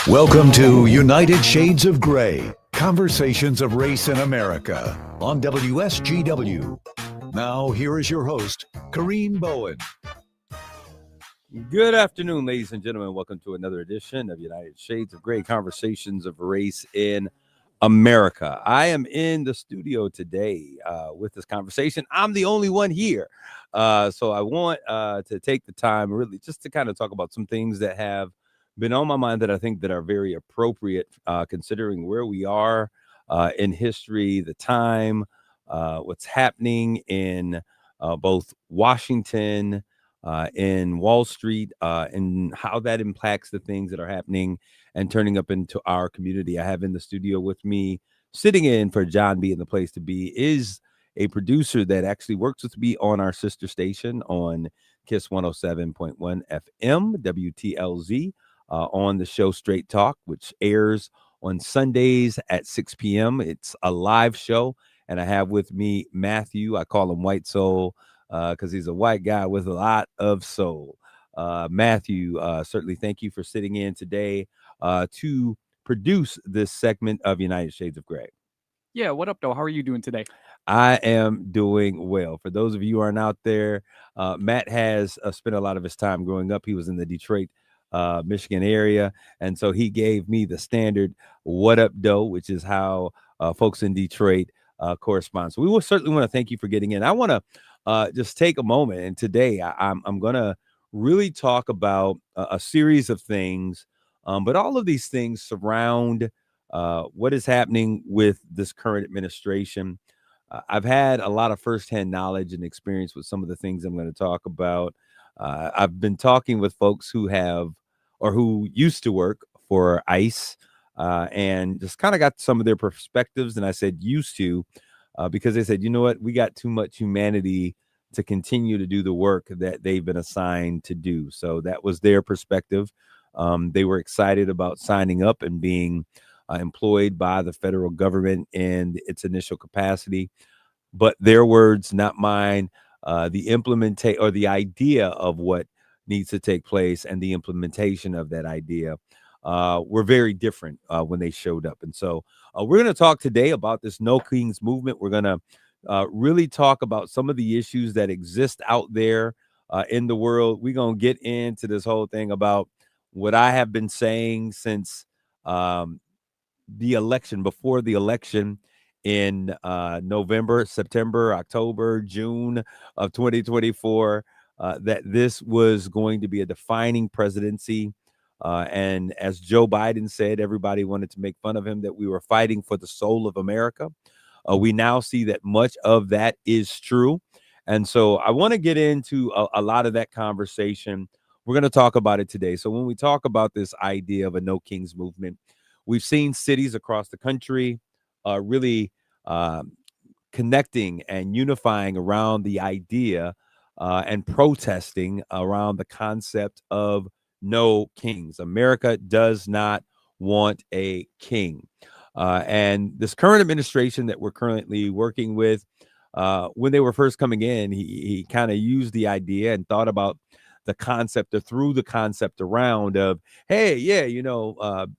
Welcome to United Shades of Gray, Conversations of Race in America on WSGW. Now, here is your host, Kareem Bowen. Good afternoon, ladies and gentlemen. Welcome to another edition of United Shades of Gray, Conversations of Race in America. I am in the studio today with this conversation. I'm the only one here. So I want to take the time really just to kind of talk about some things that have been on my mind that I think that are very appropriate considering where we are in history, the time, what's happening in both Washington, in Wall Street, and how that impacts the things that are happening and turning up into our community. I have in the studio with me, sitting in for John B. in the Place to Be, is a producer that actually works with me on our sister station on KISS 107.1 FM, WTLZ, on the show Straight Talk, which airs on Sundays at 6 p.m. It's a live show, and I have with me Matthew. I call him White Soul because he's a white guy with a lot of soul. Matthew, certainly thank you for sitting in today to produce this segment of United Shades of Gray. Yeah, what up, though? How are you doing today? I am doing well. For those of you who aren't out there, Matt has spent a lot of his time growing up. He was in the Detroit, Michigan area, and so he gave me the standard "What up, doe," which is how folks in Detroit correspond. So we will certainly want to thank you for getting in. I want to just take a moment, and today I'm going to really talk about a series of things, but all of these things surround what is happening with this current administration. I've had a lot of firsthand knowledge and experience with some of the things I'm going to talk about. I've been talking with folks who have or who used to work for ICE and just kind of got some of their perspectives. And I said used to because they said, you know what, we got too much humanity to continue to do the work that they've been assigned to do. So that was their perspective. They were excited about signing up and being employed by the federal government in its initial capacity. But their words, not mine. The idea of what needs to take place and the implementation of that idea were very different when they showed up. And so we're going to talk today about this No Kings movement. We're going to really talk about some of the issues that exist out there in the world. We're going to get into this whole thing about what I have been saying since the election, before the election in November, September, October, June of 2024, that this was going to be a defining presidency. And as Joe Biden said, everybody wanted to make fun of him, that we were fighting for the soul of America. We now see that much of that is true. And so I want to get into a lot of that conversation. We're going to talk about it today. So when we talk about this idea of a No Kings movement, we've seen cities across the country really connecting and unifying around the idea and protesting around the concept of no kings. America does not want a king. And this current administration that we're currently working with, when they were first coming in, he kind of used the idea and thought about the concept or threw the concept around of, hey, yeah,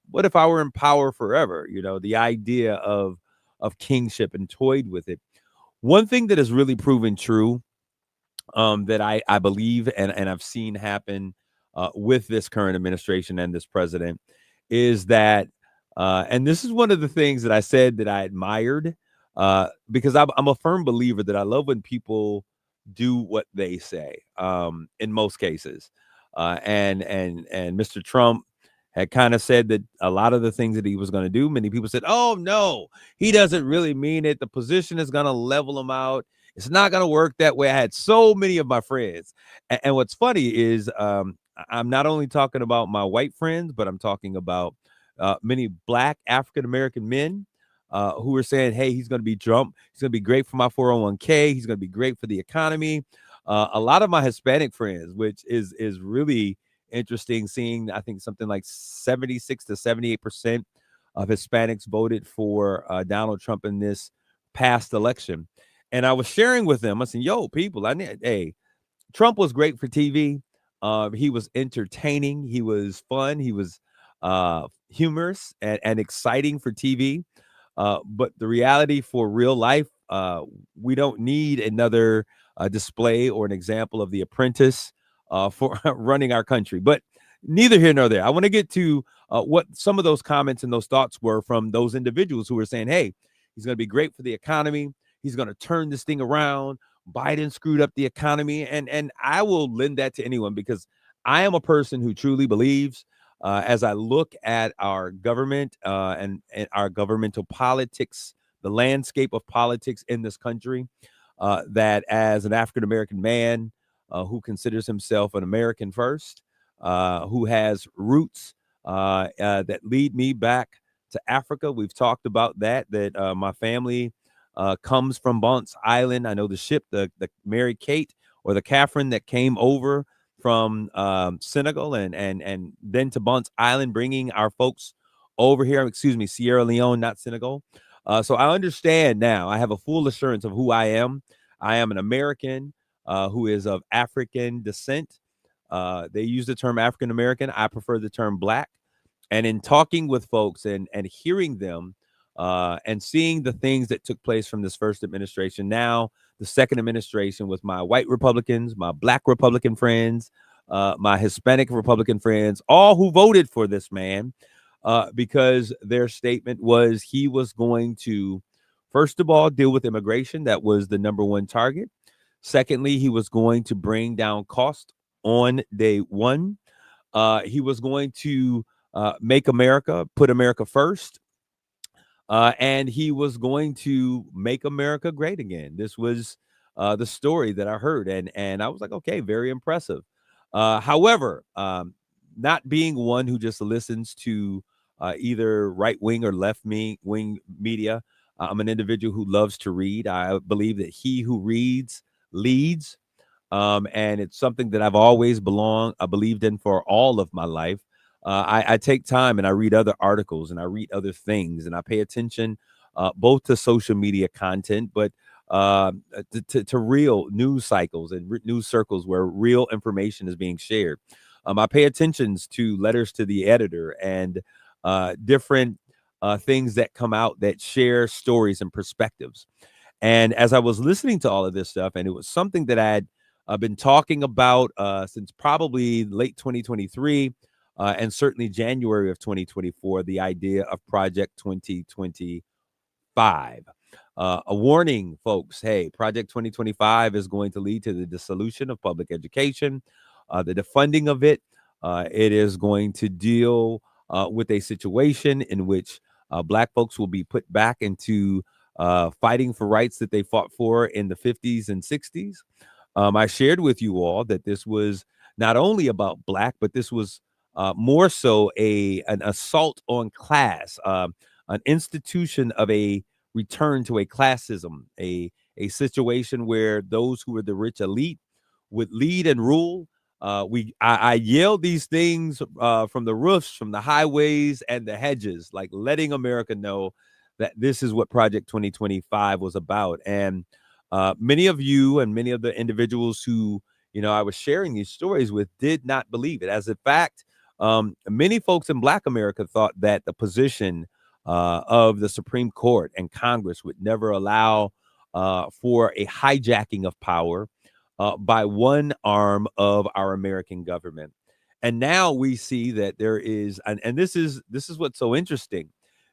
what if I were in power forever? The idea of kingship, and toyed with it. One thing that has really proven true that I believe and I've seen happen with this current administration and this president is that, and this is one of the things that I said that I admired because I'm a firm believer that I love when people do what they say in most cases. And Mr. Trump had kind of said that a lot of the things that he was going to do, many people said, oh, no, he doesn't really mean it. The position is going to level him out. It's not going to work that way. I had so many of my friends. And what's funny is I'm not only talking about my white friends, but I'm talking about many Black African-American men who are saying, hey, he's going to be Trump. He's going to be great for my 401k. He's going to be great for the economy. A lot of my Hispanic friends, which is really interesting, seeing, I think, something like 76 to 78% of Hispanics voted for Donald Trump in this past election. And I was sharing with them, I said, yo, people, Trump was great for TV. He was entertaining. He was fun. He was humorous and exciting for TV. But the reality for real life, we don't need another display or an example of The Apprentice for running our country. But neither here nor there. I want to get to what some of those comments and those thoughts were from those individuals who were saying, hey, he's going to be great for the economy. He's going to turn this thing around. Biden screwed up the economy. And I will lend that to anyone because I am a person who truly believes as I look at our government and our governmental politics, the landscape of politics in this country, that as an African-American man who considers himself an American first, who has roots that lead me back to Africa. We've talked about that my family comes from Bunce Island. I know the ship, the Mary Kate or the Catherine that came over from Senegal and then to Bunce Island, bringing our folks over here. Excuse me, Sierra Leone, not Senegal. So I understand now. I have a full assurance of who I am. I am an American who is of African descent. They use the term African American. I prefer the term Black. And in talking with folks and hearing them and seeing the things that took place from this first administration, now the second administration with my white Republicans, my Black Republican friends, my Hispanic Republican friends, all who voted for this man because their statement was he was going to, first of all, deal with immigration. That was the number one target. Secondly, he was going to bring down cost on day one. He was going to make America, put America first. And he was going to make America great again. This was the story that I heard. And I was like, okay, very impressive. However, not being one who just listens to either right wing or left wing media, I'm an individual who loves to read. I believe that he who reads leads. And it's something that I've always believed in for all of my life. I take time and I read other articles and I read other things and I pay attention both to social media content, but to real news cycles and news circles where real information is being shared. I pay attention to letters to the editor and different things that come out that share stories and perspectives. And as I was listening to all of this stuff, and it was something that I've been talking about since probably late 2023 and certainly January of 2024, the idea of Project 2025. A warning, folks. Hey, Project 2025 is going to lead to the dissolution of public education, the defunding of it. It is going to deal with a situation in which Black folks will be put back into fighting for rights that they fought for in the 50s and 60s. I shared with you all that this was not only about Black, but this was more so an assault on class, an institution of a return to a classism, a situation where those who were the rich elite would lead and rule. I yelled these things from the roofs, from the highways and the hedges, like letting America know that this is what Project 2025 was about. And many of you and many of the individuals who, I was sharing these stories with did not believe it. As a fact, many folks in Black America thought that the position of the Supreme Court and Congress would never allow for a hijacking of power by one arm of our American government. And now we see that there is, and this is what's so interesting.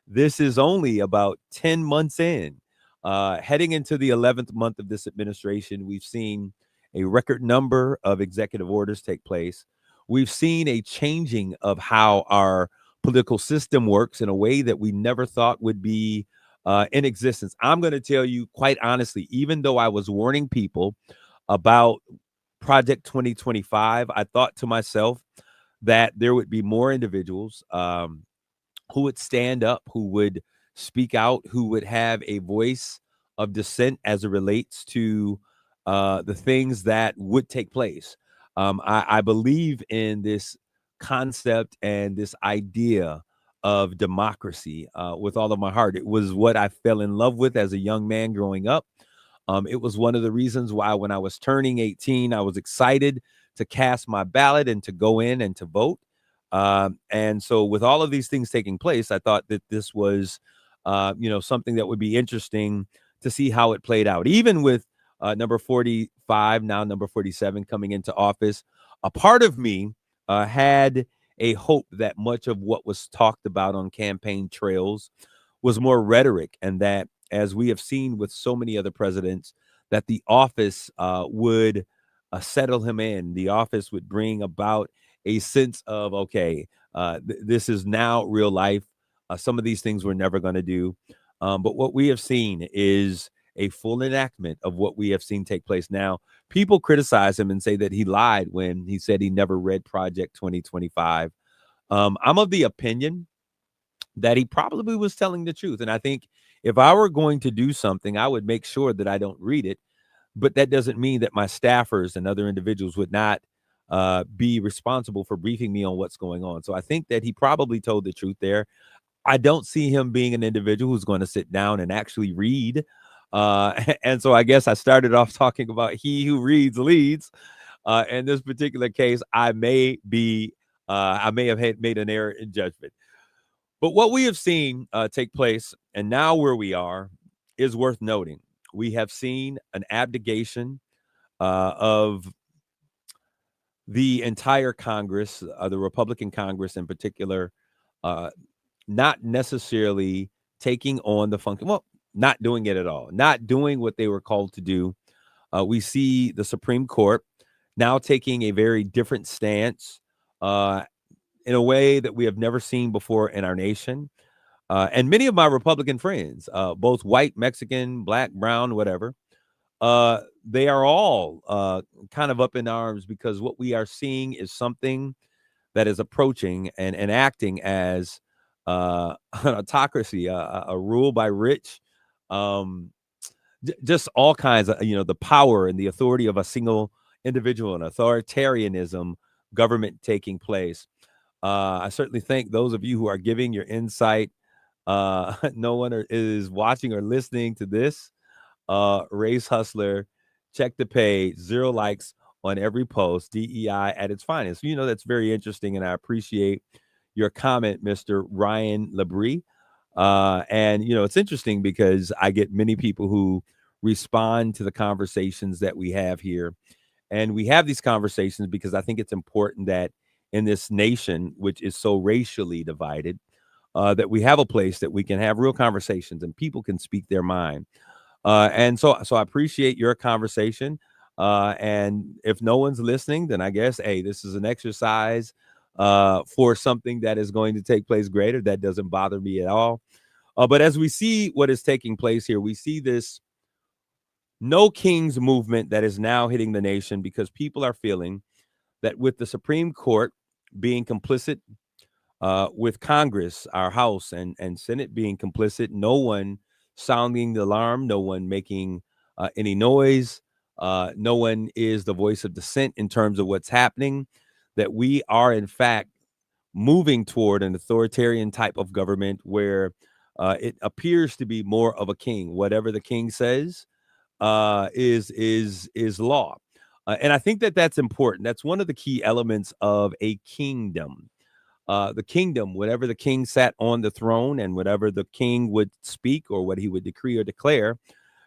This is only about 10 months in, heading into the 11th month of this administration. We've seen a record number of executive orders take place. We've seen a changing of how our political system works in a way that we never thought would be in existence. I'm going to tell you quite honestly, even though I was warning people about Project 2025, I thought to myself that there would be more individuals who would stand up, who would speak out, who would have a voice of dissent as it relates to the things that would take place. I believe in this concept and this idea of democracy with all of my heart. It was what I fell in love with as a young man growing up. It was one of the reasons why when I was turning 18, I was excited to cast my ballot and to go in and to vote. And so with all of these things taking place, I thought that this was, something that would be interesting to see how it played out. Even with number 45, now number 47 coming into office, a part of me had a hope that much of what was talked about on campaign trails was more rhetoric, and that, as we have seen with so many other presidents, that the office would settle him in. The office would bring about a sense of, okay, this is now real life. Some of these things we're never going to do. But what we have seen is a full enactment of what we have seen take place. Now, people criticize him and say that he lied when he said he never read Project 2025. I'm of the opinion that he probably was telling the truth. And I think if I were going to do something, I would make sure that I don't read it. But that doesn't mean that my staffers and other individuals would not be responsible for briefing me on what's going on. So I think that he probably told the truth there. I don't see him being an individual who's going to sit down and actually read. And so I guess I started off talking about he who reads leads. In this particular case, I may have made an error in judgment. But what we have seen take place, and now where we are, is worth noting. We have seen an abdication of the entire Congress, the Republican Congress in particular, not necessarily taking on the function, well, not doing it at all, not doing what they were called to do. We see the Supreme Court now taking a very different stance in a way that we have never seen before in our nation. And many of my Republican friends, both white, Mexican, black, brown, whatever, they are all kind of up in arms because what we are seeing is something that is approaching and acting as an autocracy, a rule by rich, just all kinds of, the power and the authority of a single individual and authoritarianism government taking place. I certainly thank those of you who are giving your insight. No one is watching or listening to this. Race Hustler, check the page, 0 likes on every post, DEI at its finest. That's very interesting, and I appreciate your comment, Mr. Ryan Labrie. And it's interesting because I get many people who respond to the conversations that we have here. And we have these conversations because I think it's important that in this nation, which is so racially divided, that we have a place that we can have real conversations and people can speak their mind. And so I appreciate your conversation. And if no one's listening, then I guess, hey, this is an exercise for something that is going to take place greater. That doesn't bother me at all. But as we see what is taking place here, we see this no kings movement that is now hitting the nation because people are feeling that with the Supreme Court being complicit, with Congress, our House and Senate being complicit, no one sounding the alarm, no one making any noise, no one is the voice of dissent in terms of what's happening, that we are in fact moving toward an authoritarian type of government where it appears to be more of a king. Whatever the king says is law. And I think that that's important. That's one of the key elements of a kingdom. The kingdom, whatever the king sat on the throne and whatever the king would speak or what he would decree or declare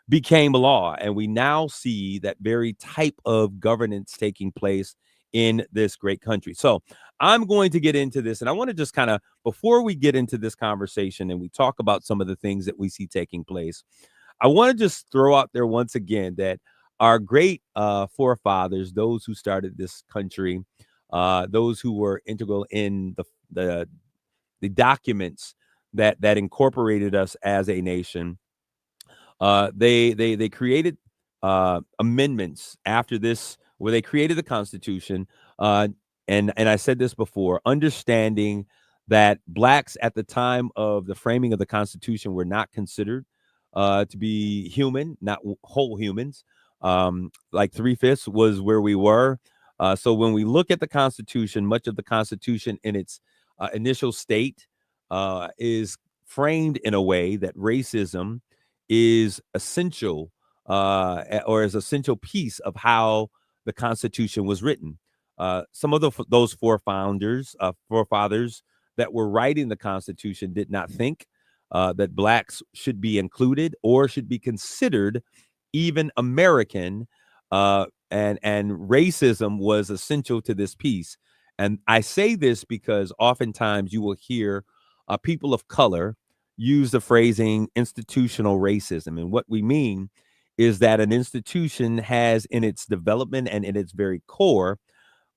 became law. And we now see that very type of governance taking place in this great country. So I'm going to get into this, and I want to just kind of, before we get into this conversation and we talk about some of the things that we see taking place, I want to just throw out there once again that our great forefathers, those who started this country, those who were integral in the documents that incorporated us as a nation, they created amendments after this, where they created the Constitution. And I said this before, understanding that blacks at the time of the framing of the Constitution were not considered to be human, not whole humans. Like 3/5 was where we were. So when we look at the Constitution, much of the Constitution in its initial state is framed in a way that racism is essential or is essential piece of how the Constitution was written. Some of those forefathers that were writing the Constitution did not think that blacks should be included or should be considered even American, and racism was essential to this piece. And I say this because oftentimes you will hear people of color use the phrasing institutional racism, and what we mean is that an institution has in its development and in its very core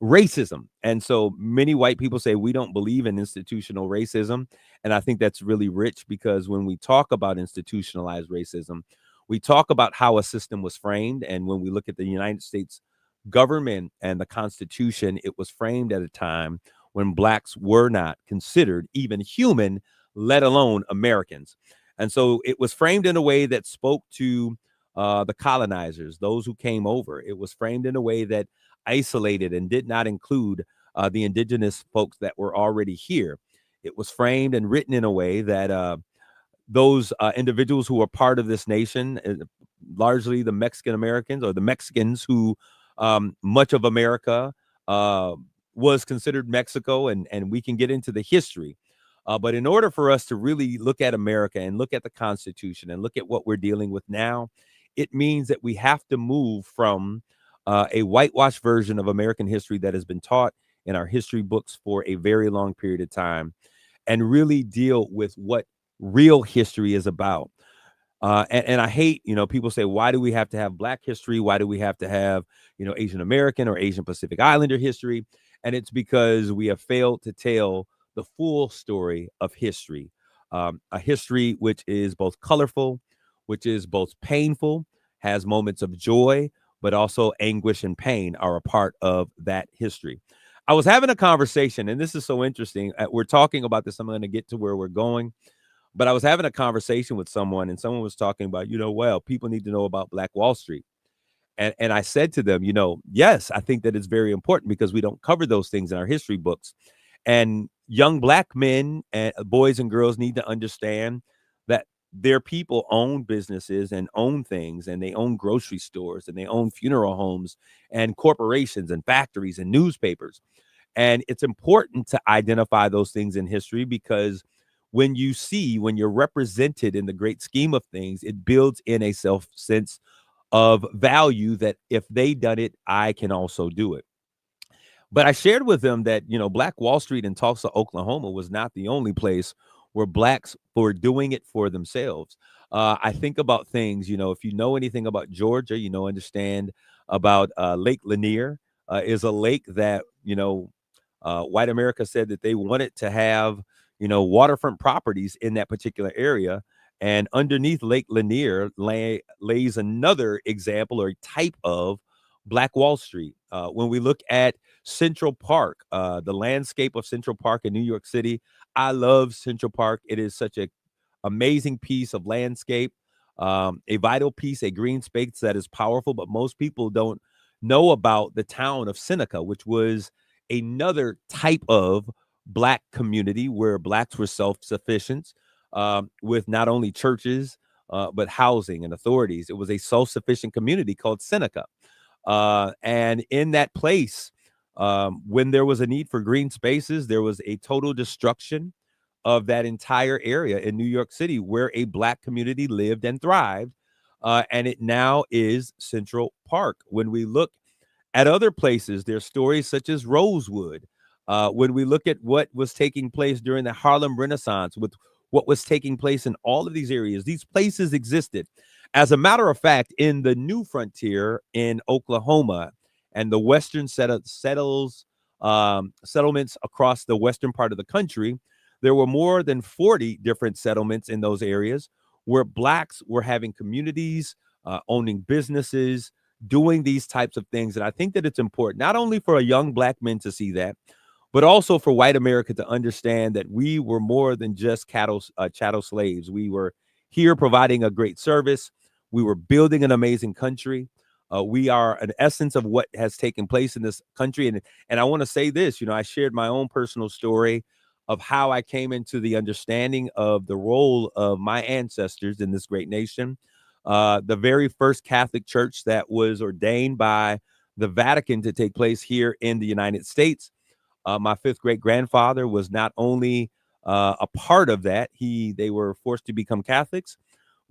racism. And so many white people say we don't believe in institutional racism. And I think that's really rich because when we talk about institutionalized racism, we talk about how a system was framed. And when we look at the United States government and the Constitution, it was framed at a time when blacks were not considered even human, let alone Americans. And so it was framed in a way that spoke to the colonizers, those who came over. It was framed in a way that isolated and did not include the indigenous folks that were already here. It was framed and written in a way that those individuals who are part of this nation, largely the Mexican Americans or the Mexicans who much of America was considered Mexico, and we can get into the history. But in order for us to really look at America and look at the Constitution and look at what we're dealing with now, it means that we have to move from a whitewashed version of American history that has been taught in our history books for a very long period of time and really deal with what real history is about. And I hate, people say, why do we have to have Black history? Why do we have to have, Asian American or Asian Pacific Islander history? And it's because we have failed to tell the full story of history, a history which is both colorful, which is both painful, has moments of joy, but also anguish and pain are a part of that history. I was having a conversation, and this is so interesting. We're talking about this. I'm going to get to where we're going. But I was having a conversation with someone, and someone was talking about, well, people need to know about Black Wall Street. And I said to them, yes, I think that it's very important because we don't cover those things in our history books. And young Black men and boys and girls need to understand that their people own businesses and own things, and they own grocery stores, and they own funeral homes and corporations and factories and newspapers. And it's important to identify those things in history because when you're represented in the great scheme of things, it builds in a sense of value that if they done it, I can also do it. But I shared with them that, Black Wall Street in Tulsa, Oklahoma was not the only place where blacks were doing it for themselves. I think about things, if you know anything about Georgia, understand about Lake Lanier is a lake that, white America said that they wanted to have, waterfront properties in that particular area. And underneath Lake Lanier lays another example or type of Black Wall Street. When we look at Central Park, the landscape of Central Park in New York City, I love Central Park. It is such an amazing piece of landscape, a vital piece, a green space that is powerful, but most people don't know about the town of Seneca, which was another type of Black community where blacks were self-sufficient, with not only churches, but housing and authorities. It was a self-sufficient community called Seneca. And in that place, when there was a need for green spaces, there was a total destruction of that entire area in New York City where a Black community lived and thrived. And it now is Central Park. When we look at other places, there's stories such as Rosewood. When we look at what was taking place during the Harlem Renaissance, with what was taking place in all of these areas, these places existed. As a matter of fact, in the New Frontier in Oklahoma and the Western settlements across the western part of the country, there were more than 40 different settlements in those areas where blacks were having communities, owning businesses, doing these types of things. And I think that it's important, not only for a young Black men to see that, but also for white America to understand that we were more than just chattel slaves. We were here providing a great service. We were building an amazing country. We are an essence of what has taken place in this country. And I want to say this, I shared my own personal story of how I came into the understanding of the role of my ancestors in this great nation. The very first Catholic church that was ordained by the Vatican to take place here in the United States. My fifth great grandfather was not only a part of that. They were forced to become Catholics,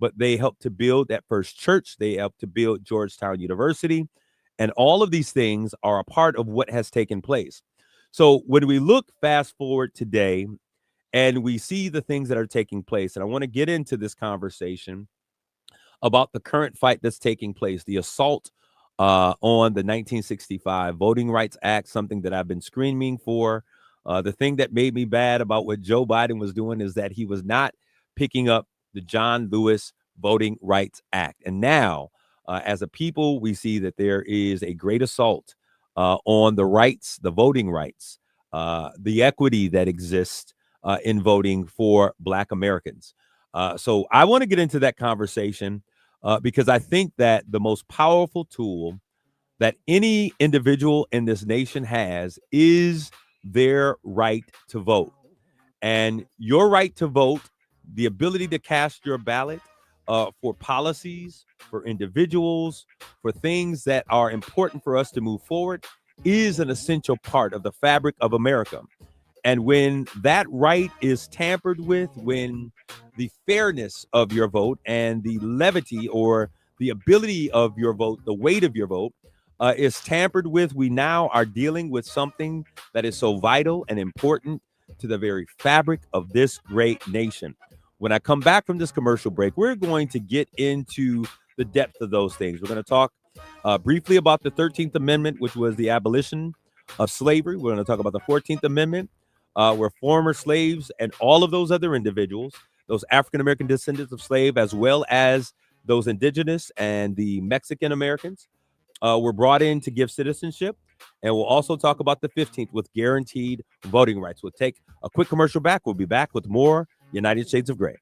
but they helped to build that first church. They helped to build Georgetown University. And all of these things are a part of what has taken place. So when we look fast forward today and we see the things that are taking place, and I want to get into this conversation about the current fight that's taking place, the assault on the 1965 Voting Rights Act, something that I've been screaming for. The thing that made me bad about what Joe Biden was doing is that he was not picking up the John Lewis Voting Rights Act. And now, as a people, we see that there is a great assault on the rights, the voting rights, the equity that exists in voting for Black Americans. So I want to get into that conversation because I think that the most powerful tool that any individual in this nation has is their right to vote. And your right to vote, the ability to cast your ballot for policies, for individuals, for things that are important for us to move forward, is an essential part of the fabric of America. And when that right is tampered with, when the fairness of your vote and the levity or the ability of your vote, the weight of your vote, is tampered with, we now are dealing with something that is so vital and important to the very fabric of this great nation. When I come back from this commercial break, we're going to get into the depth of those things. We're going to talk briefly about the 13th Amendment, which was the abolition of slavery. We're going to talk about the 14th Amendment, where former slaves and all of those other individuals, those African-American descendants of slave, as well as those indigenous and the Mexican Americans, were brought in to give citizenship. And we'll also talk about the 15th with guaranteed voting rights. We'll take a quick commercial back. We'll be back with more United Shades of Gray.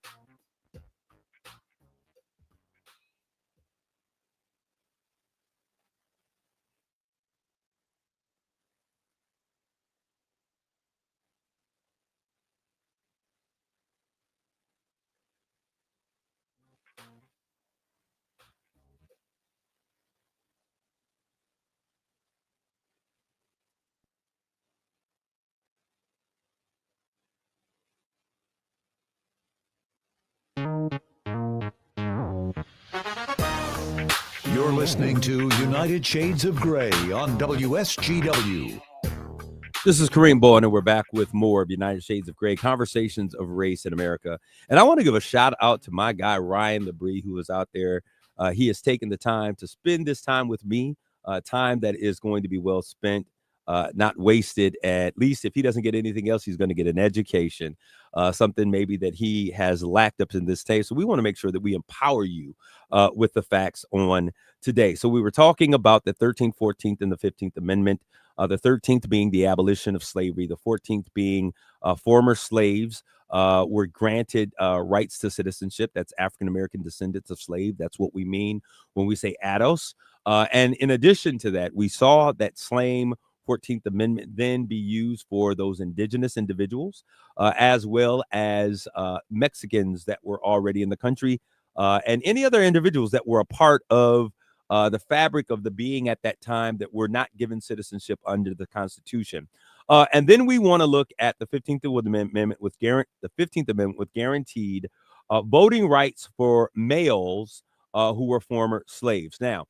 You're listening to United Shades of Gray on WSGW. This is Kareem Bowen, and we're back with more of United Shades of Gray, conversations of race in America. And I want to give a shout out to my guy, Ryan Labrie, who is out there. He has taken the time to spend this time with me, time that is going to be well spent, not wasted. At least if he doesn't get anything else, he's going to get an education, something maybe that he has lacked up in this day. So we want to make sure that we empower you with the facts on today. So we were talking about the 13th, 14th, and the 15th Amendment. The 13th being the abolition of slavery, the 14th being former slaves were granted rights to citizenship. That's African-American descendants of slave. That's what we mean when we say ADOS. And in addition to that, we saw that same 14th Amendment then be used for those indigenous individuals, as well as Mexicans that were already in the country, and any other individuals that were a part of the fabric of the being at that time that were not given citizenship under the Constitution. And then we want to look at the 15th Amendment with the 15th Amendment with guaranteed voting rights for males who were former slaves. Now,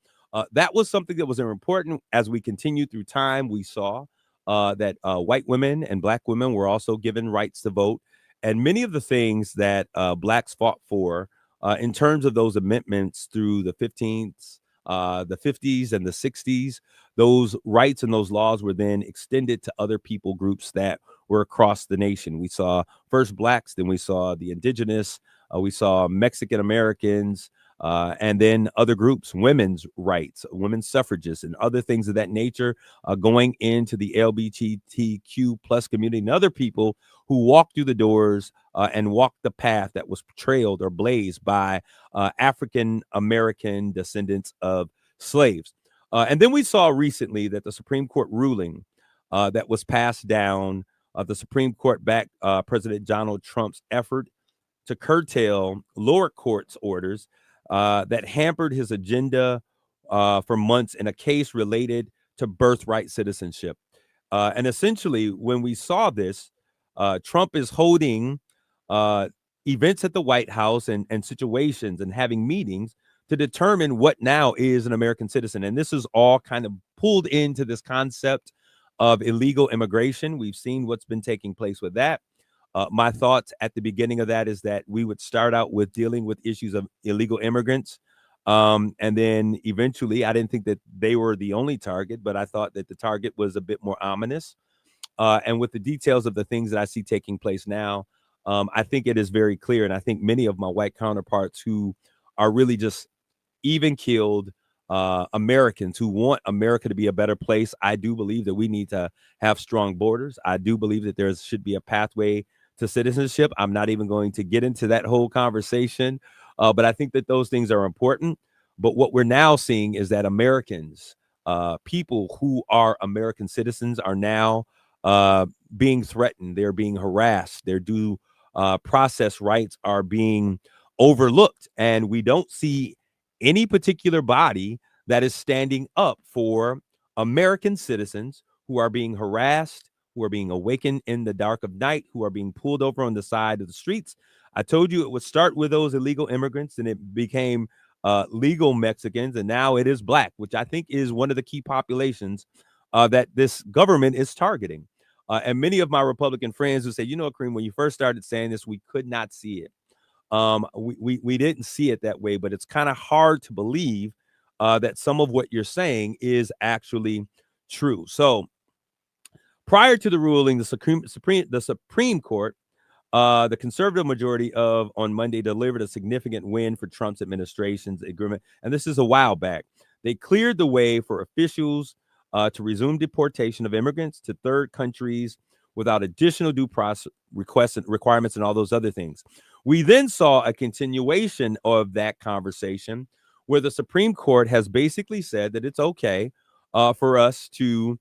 that was something that was important. As we continue through time, we saw that white women and Black women were also given rights to vote. And many of the things that Blacks fought for in terms of those amendments through the 15th, the 50s and the 60s, those rights and those laws were then extended to other people groups that were across the nation. We saw first Blacks, then we saw the indigenous, we saw Mexican Americans, and then other groups, women's rights, women's suffragists, and other things of that nature, going into the LGBTQ plus community and other people who walked through the doors and walked the path that was trailed or blazed by African American descendants of slaves. And then we saw recently that the Supreme Court ruling that was passed down, the Supreme Court backed President Donald Trump's effort to curtail lower courts orders that hampered his agenda for months in a case related to birthright citizenship. And essentially, when we saw this, Trump is holding events at the White House and situations and having meetings to determine what now is an American citizen. And this is all kind of pulled into this concept of illegal immigration. We've seen what's been taking place with that. My thoughts at the beginning of that is that we would start out with dealing with issues of illegal immigrants. And then eventually, I didn't think that they were the only target, but I thought that the target was a bit more ominous. And with the details of the things that I see taking place now, I think it is very clear. And I think many of my white counterparts who are really just even killed Americans who want America to be a better place. I do believe that we need to have strong borders. I do believe that there should be a pathway to citizenship. I'm not even going to get into that whole conversation, but I think that those things are important. But what we're now seeing is that Americans, people who are American citizens, are now being threatened. They're being harassed. Their due process rights are being overlooked. And we don't see any particular body that is standing up for American citizens who are being harassed, who are being awakened in the dark of night, who are being pulled over on the side of the streets. I told you it would start with those illegal immigrants, and it became legal Mexicans, and now it is Black, which I think is one of the key populations that this government is targeting. And many of my Republican friends who say, you know, Kareem, when you first started saying this, we could not see it. We didn't see it that way, but it's kind of hard to believe that some of what you're saying is actually true. So prior to the ruling, the Supreme Court, the conservative majority on Monday delivered a significant win for Trump's administration's agreement. And this is a while back. They cleared the way for officials to resume deportation of immigrants to third countries without additional due process requirements and all those other things. We then saw a continuation of that conversation where the Supreme Court has basically said that it's okay for us to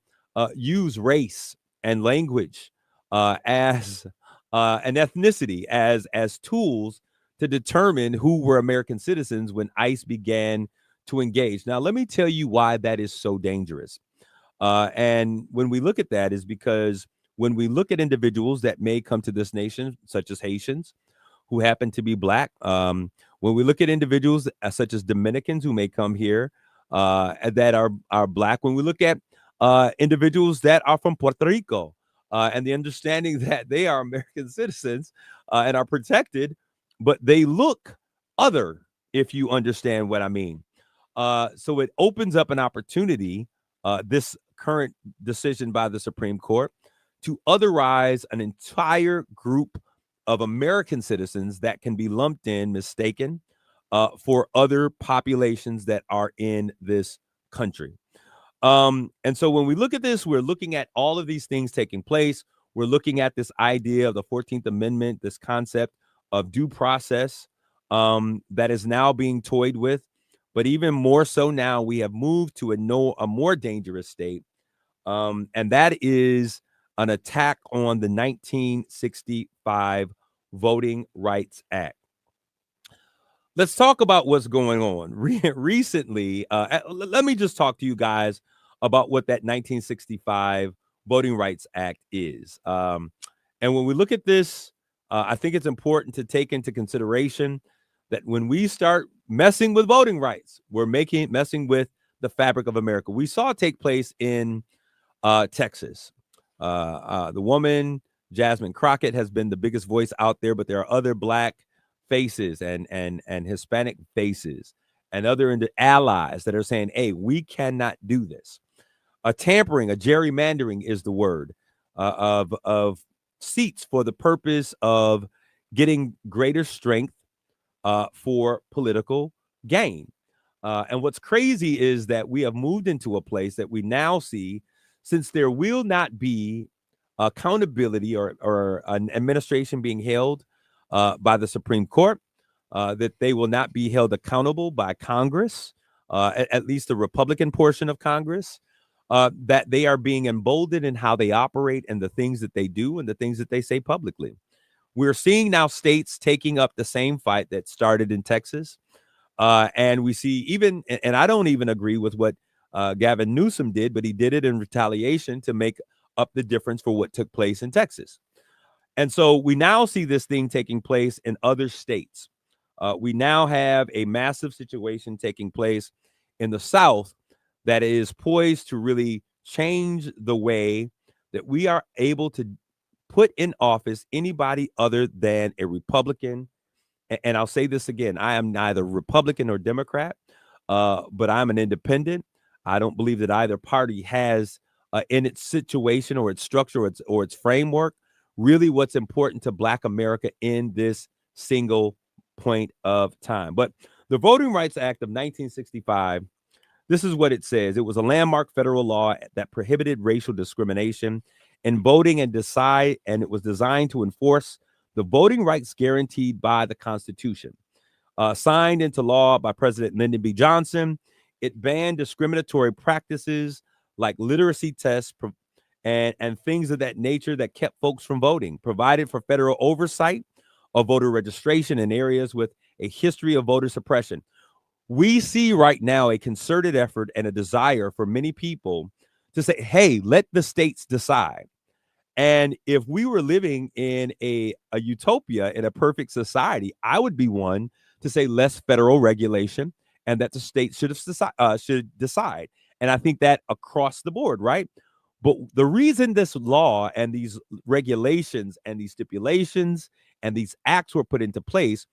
use race and language as an ethnicity as tools to determine who were American citizens when ICE began to engage. Now, let me tell you why that is so dangerous. And when we look at that is because when we look at individuals that may come to this nation, such as Haitians, who happen to be Black, when we look at individuals such as Dominicans who may come here that are Black, when we look at individuals that are from Puerto Rico, and the understanding that they are American citizens and are protected, but they look other, if you understand what I mean. So it opens up an opportunity, this current decision by the Supreme Court, to otherize an entire group of American citizens that can be lumped in, mistaken for other populations that are in this country. And so when we look at this, we're looking at all of these things taking place. We're looking at this idea of the 14th Amendment, this concept of due process that is now being toyed with. But even more so now, we have moved to a more dangerous state, and that is an attack on the 1965 Voting Rights Act. Let's talk about what's going on. Recently, let me just talk to you guys about what that 1965 Voting Rights Act is. And when we look at this, I think it's important to take into consideration that when we start messing with voting rights, we're messing with the fabric of America. We saw it take place in Texas. The woman, Jasmine Crockett, has been the biggest voice out there, but there are other Black faces and Hispanic faces and other allies that are saying, hey, we cannot do this. A tampering, a gerrymandering is the word of seats for the purpose of getting greater strength for political gain. And what's crazy is that we have moved into a place that we now see, since there will not be accountability or an administration being held by the Supreme Court, that they will not be held accountable by Congress, at least the Republican portion of Congress, that they are being emboldened in how they operate and the things that they do and the things that they say publicly. We're seeing now states taking up the same fight that started in Texas. And we see even, and I don't even agree with what Gavin Newsom did, but he did it in retaliation to make up the difference for what took place in Texas. And so we now see this thing taking place in other states. We now have a massive situation taking place in the South that is poised to really change the way that we are able to put in office anybody other than a Republican. And I'll say this again, I am neither Republican or Democrat, but I'm an independent. I don't believe that either party has in its situation or its structure or its framework really what's important to Black America in this single point of time. But the Voting Rights Act of 1965, this is what it says. It was a landmark federal law that prohibited racial discrimination in voting and it was designed to enforce the voting rights guaranteed by the Constitution. Signed into law by President Lyndon B. Johnson, it banned discriminatory practices like literacy tests and things of that nature that kept folks from voting, provided for federal oversight of voter registration in areas with a history of voter suppression. We see right now a concerted effort and a desire for many people to say, hey, let the states decide. And if we were living in a utopia, in a perfect society, I would be one to say less federal regulation and that the states should decide. And I think that across the board, right? But the reason this law and these regulations and these stipulations and these acts were put into place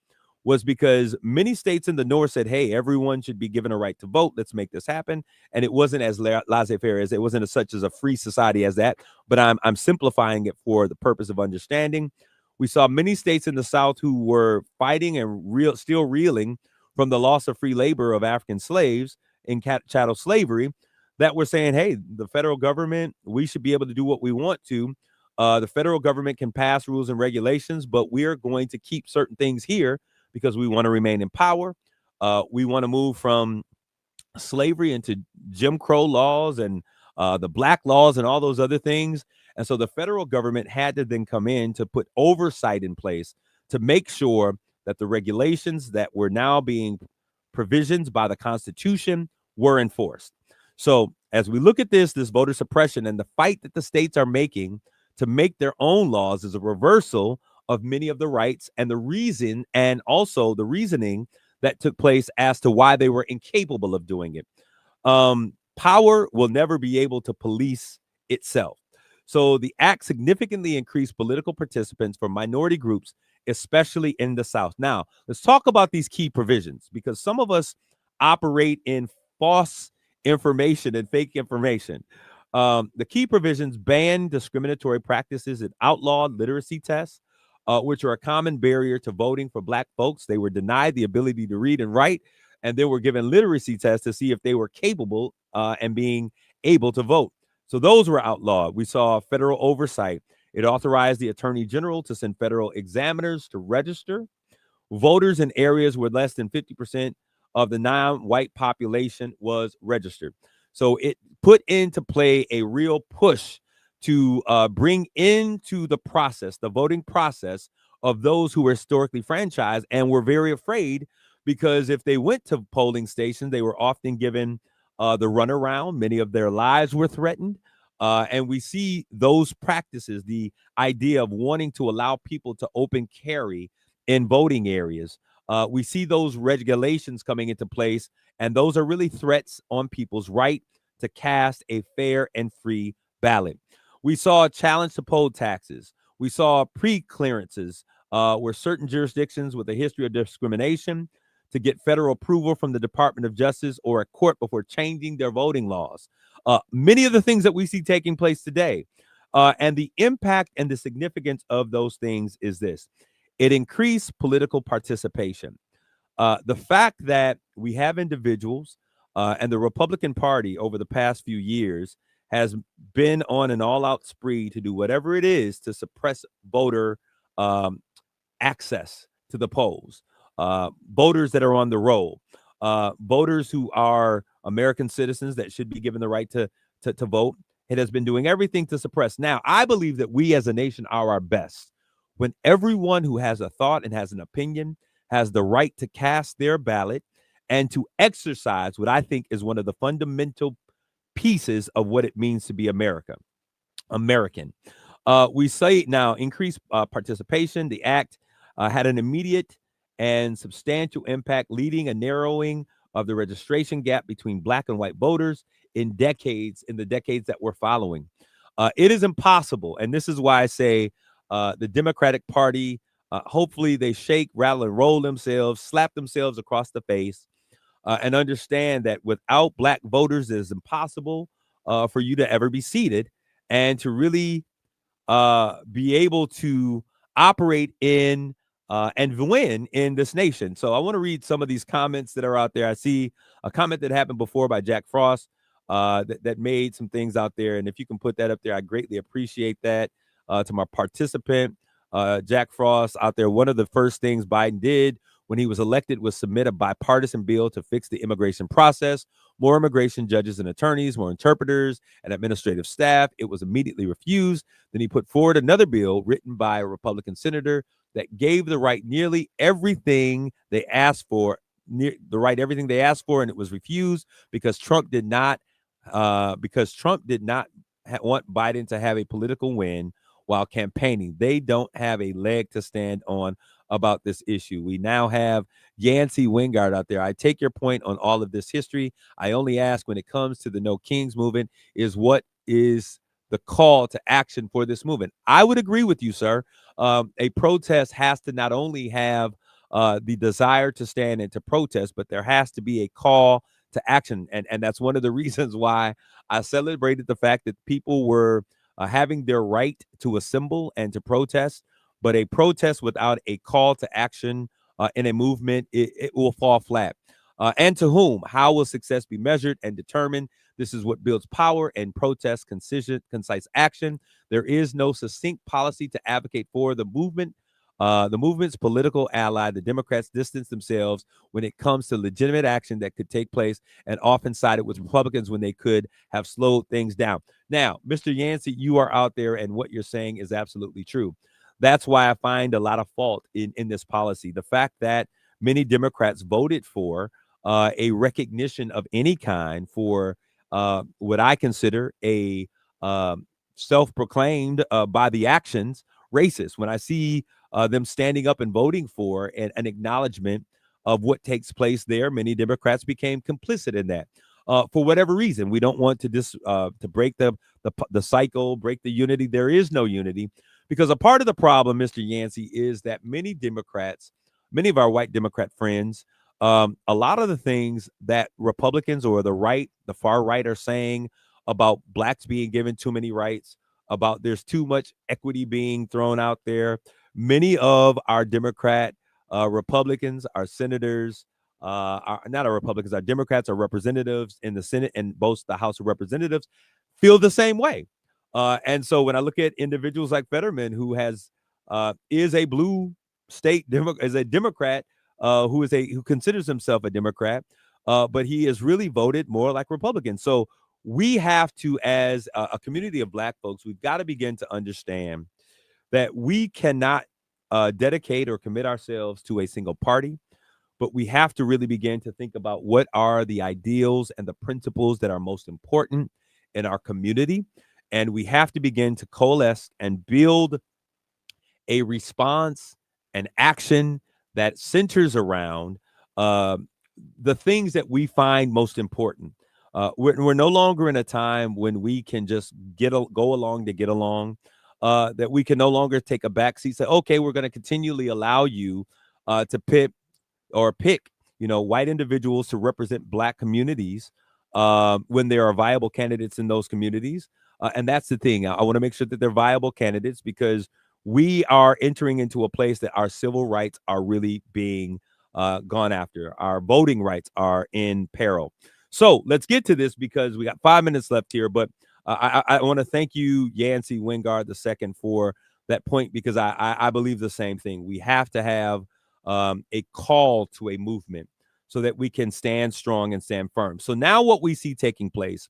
was because many states in the North said, hey, everyone should be given a right to vote. Let's make this happen. And it wasn't as laissez-faire as it wasn't as such as a free society as that. But I'm simplifying it for the purpose of understanding. We saw many states in the South who were fighting and still reeling from the loss of free labor of African slaves in chattel slavery that were saying, hey, the federal government, we should be able to do what we want to. The federal government can pass rules and regulations, but we are going to keep certain things here because we want to remain in power. We want to move from slavery into Jim Crow laws and the black laws and all those other things. And so the federal government had to then come in to put oversight in place to make sure that the regulations that were now being provisions by the Constitution were enforced. So as we look at this voter suppression and the fight that the states are making to make their own laws is a reversal of many of the rights and the reason and also the reasoning that took place as to why they were incapable of doing it. Power will never be able to police itself. So the act significantly increased political participants for minority groups, especially in the South. Now, let's talk about these key provisions because some of us operate in false information and fake information. The key provisions ban discriminatory practices and outlawed literacy tests, which are a common barrier to voting for Black folks. They were denied the ability to read and write, and they were given literacy tests to see if they were capable and being able to vote. So those were outlawed. We saw federal oversight. It authorized the Attorney General to send federal examiners to register voters in areas where less than 50% of the non-white population was registered. So it put into play a real push to bring into the process, the voting process of those who were historically franchised and were very afraid because if they went to polling stations, they were often given the runaround. Many of their lives were threatened. And we see those practices, the idea of wanting to allow people to open carry in voting areas. We see those regulations coming into place, and those are really threats on people's right to cast a fair and free ballot. We saw a challenge to poll taxes. We saw pre-clearances where certain jurisdictions with a history of discrimination to get federal approval from the Department of Justice or a court before changing their voting laws. Many of the things that we see taking place today, and the impact and the significance of those things is this. It increased political participation. The fact that we have individuals and the Republican Party over the past few years has been on an all-out spree to do whatever it is to suppress voter access to the polls, voters that are on the roll, voters who are American citizens that should be given the right to vote. It has been doing everything to suppress. Now, I believe that we as a nation are our best when everyone who has a thought and has an opinion has the right to cast their ballot and to exercise what I think is one of the fundamental pieces of what it means to be American. We say now increased participation. The act had an immediate and substantial impact, leading a narrowing of the registration gap between black and white voters in the decades that were following. It is impossible, and this is why I say the Democratic Party, hopefully they shake, rattle, and roll themselves, slap themselves across the face, and understand that without black voters, it is impossible for you to ever be seated and to really be able to operate in and win in this nation. So I want to read some of these comments that are out there. I see a comment that happened before by Jack Frost that made some things out there. And if you can put that up there, I greatly appreciate that. To my participant, Jack Frost out there, one of the first things Biden did when he was elected was submit a bipartisan bill to fix the immigration process, more immigration judges and attorneys, more interpreters and administrative staff. It was immediately refused. Then he put forward another bill written by a Republican senator that gave the right nearly everything they asked for, everything they asked for, and it was refused because Trump did not want Biden to have a political win while campaigning. They don't have a leg to stand on about this issue. We now have Yancey Wingard out there. I take your point on all of this history. I only ask when it comes to the No Kings movement is what is the call to action for this movement. I would agree with you, sir. A protest has to not only have the desire to stand and to protest, but there has to be a call to action. And that's one of the reasons why I celebrated the fact that people were having their right to assemble and to protest, but a protest without a call to action in a movement, it will fall flat. And to whom? How will success be measured and determined? This is what builds power and protest, concise action. There is no succinct policy to advocate for the movement. The movement's political ally, the Democrats, distance themselves when it comes to legitimate action that could take place and often sided with Republicans when they could have slowed things down. Now, Mr. Yancey, you are out there and what you're saying is absolutely true. That's why I find a lot of fault in this policy. The fact that many Democrats voted for a recognition of any kind for what I consider a self-proclaimed by the actions racist. When I see them standing up and voting for an acknowledgement of what takes place there, many Democrats became complicit in that. For whatever reason, we don't want to break the cycle, break the unity. There is no unity because a part of the problem, Mr. Yancey, is that many Democrats, many of our white Democrat friends, a lot of the things that Republicans or the far right are saying about blacks being given too many rights, about there's too much equity being thrown out there. Many of our Democrat Republicans, our senators, our, not our Republicans, our Democrats, our representatives in the Senate and both the House of Representatives feel the same way. And so when I look at individuals like Fetterman, who is a blue state is a Democrat, who considers himself a Democrat, but he has really voted more like Republicans. So we have to, as a community of black folks, we've got to begin to understand that we cannot dedicate or commit ourselves to a single party, but we have to really begin to think about what are the ideals and the principles that are most important in our community. And we have to begin to coalesce and build a response and action that centers around the things that we find most important. We're no longer in a time when we can just go along to get along, that we can no longer take a backseat, say, okay, we're going to continually allow you to pick, white individuals to represent black communities when there are viable candidates in those communities. And that's the thing. I want to make sure that they're viable candidates because we are entering into a place that our civil rights are really being gone after. Our voting rights are in peril. So let's get to this because we got 5 minutes left here. But I want to thank you, Yancey Wingard II, for that point, because I believe the same thing. We have to have a call to a movement so that we can stand strong and stand firm. So now what we see taking place,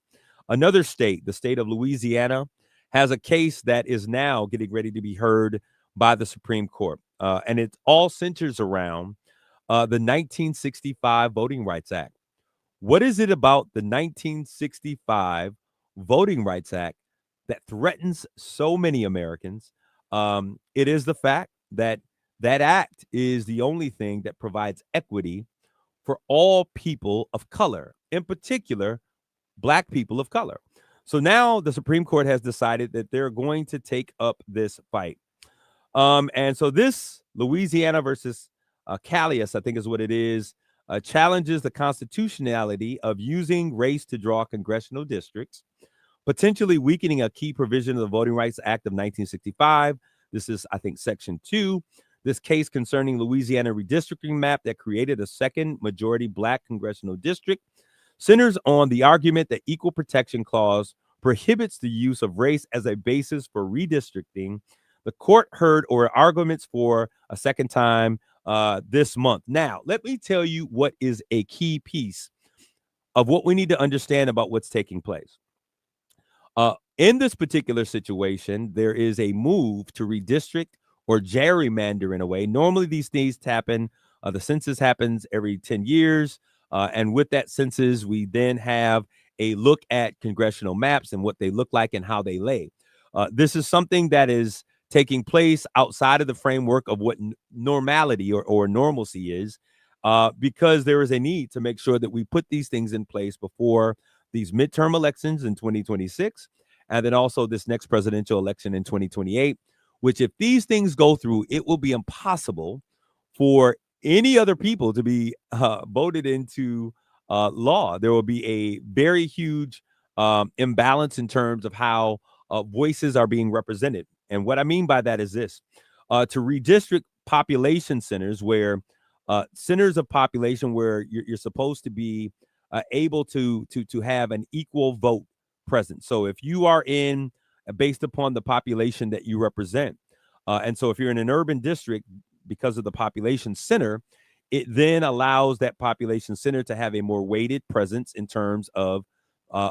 another state, the state of Louisiana, has a case that is now getting ready to be heard by the Supreme Court. And it all centers around the 1965 Voting Rights Act, What is it about the 1965 Voting Rights Act that threatens so many Americans? It is the fact that that act is the only thing that provides equity for all people of color, in particular, Black people of color. So now the Supreme Court has decided that they're going to take up this fight. And so this Louisiana versus Callius, I think is what it is, challenges the constitutionality of using race to draw congressional districts, potentially weakening a key provision of the Voting Rights Act of 1965. This is, I think, Section 2. This case concerning Louisiana redistricting map that created a second majority Black congressional district centers on the argument that Equal Protection Clause prohibits the use of race as a basis for redistricting. The court heard arguments for a second time this month. Now, let me tell you what is a key piece of what we need to understand about what's taking place. In this particular situation, there is a move to redistrict or gerrymander in a way. Normally, these things happen. The census happens every 10 years. And with that census, we then have a look at congressional maps and what they look like and how they lay. This is something that is taking place outside of the framework of what normality or normalcy is, because there is a need to make sure that we put these things in place before these midterm elections in 2026, and then also this next presidential election in 2028, which if these things go through, it will be impossible for any other people to be voted into law. There will be a very huge imbalance in terms of how voices are being represented. And what I mean by that is this: to redistrict population centers where centers of population where you're supposed to be able to have an equal vote present. So if you are in based upon the population that you represent, and so if you're in an urban district, because of the population center, it then allows that population center to have a more weighted presence in terms of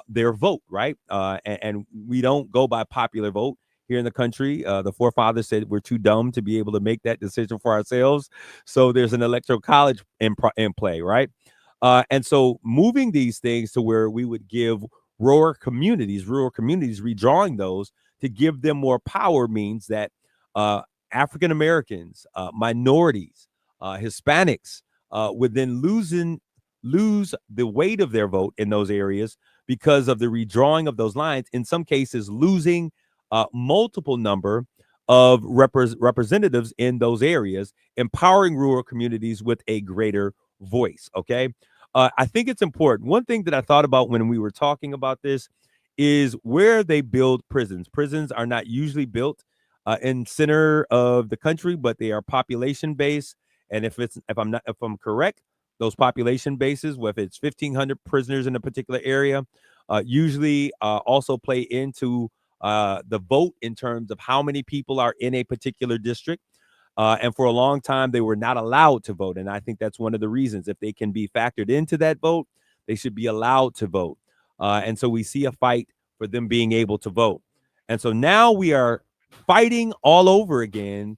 their vote, right? And we don't go by popular vote here in the country. The forefathers said we're too dumb to be able to make that decision for ourselves. So there's an electoral college in play, right? And so moving these things to where we would give rural communities, redrawing those to give them more power means that African Americans, minorities, Hispanics would then lose the weight of their vote in those areas because of the redrawing of those lines. In some cases, losing multiple number of representatives in those areas, empowering rural communities with a greater voice. Okay. I think it's important. One thing that I thought about when we were talking about this is where they build prisons. Prisons are not usually built in center of the country, but they are population based. And if I'm correct, those population bases, whether it's 1,500 prisoners in a particular area, usually also play into the vote in terms of how many people are in a particular district. And for a long time, they were not allowed to vote. And I think that's one of the reasons. If they can be factored into that vote, they should be allowed to vote. And so we see a fight for them being able to vote. And so now we are fighting all over again,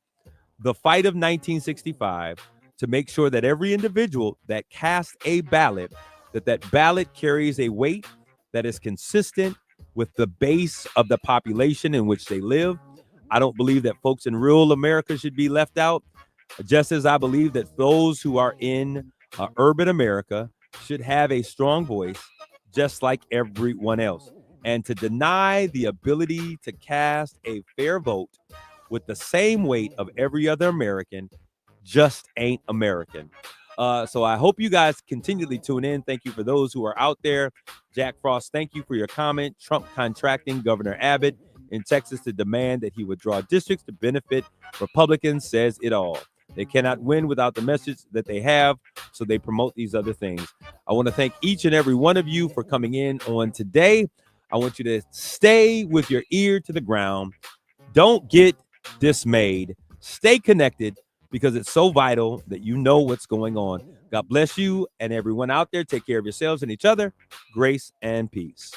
the fight of 1965, to make sure that every individual that casts a ballot, that ballot carries a weight that is consistent with the base of the population in which they live. I don't believe that folks in rural America should be left out, just as I believe that those who are in urban America should have a strong voice, just like everyone else. And to deny the ability to cast a fair vote with the same weight of every other American just ain't American. So I hope you guys continually tune in. Thank you for those who are out there. Jack Frost, thank you for your comment. Trump contracting Governor Abbott in Texas to demand that he withdraw districts to benefit Republicans says it all. They cannot win without the message that they have, so they promote these other things. I want to thank each and every one of you for coming in on today. I want you to stay with your ear to the ground. Don't get dismayed. Stay connected, because it's so vital that you know what's going on. God bless you and everyone out there. Take care of yourselves and each other. Grace and peace.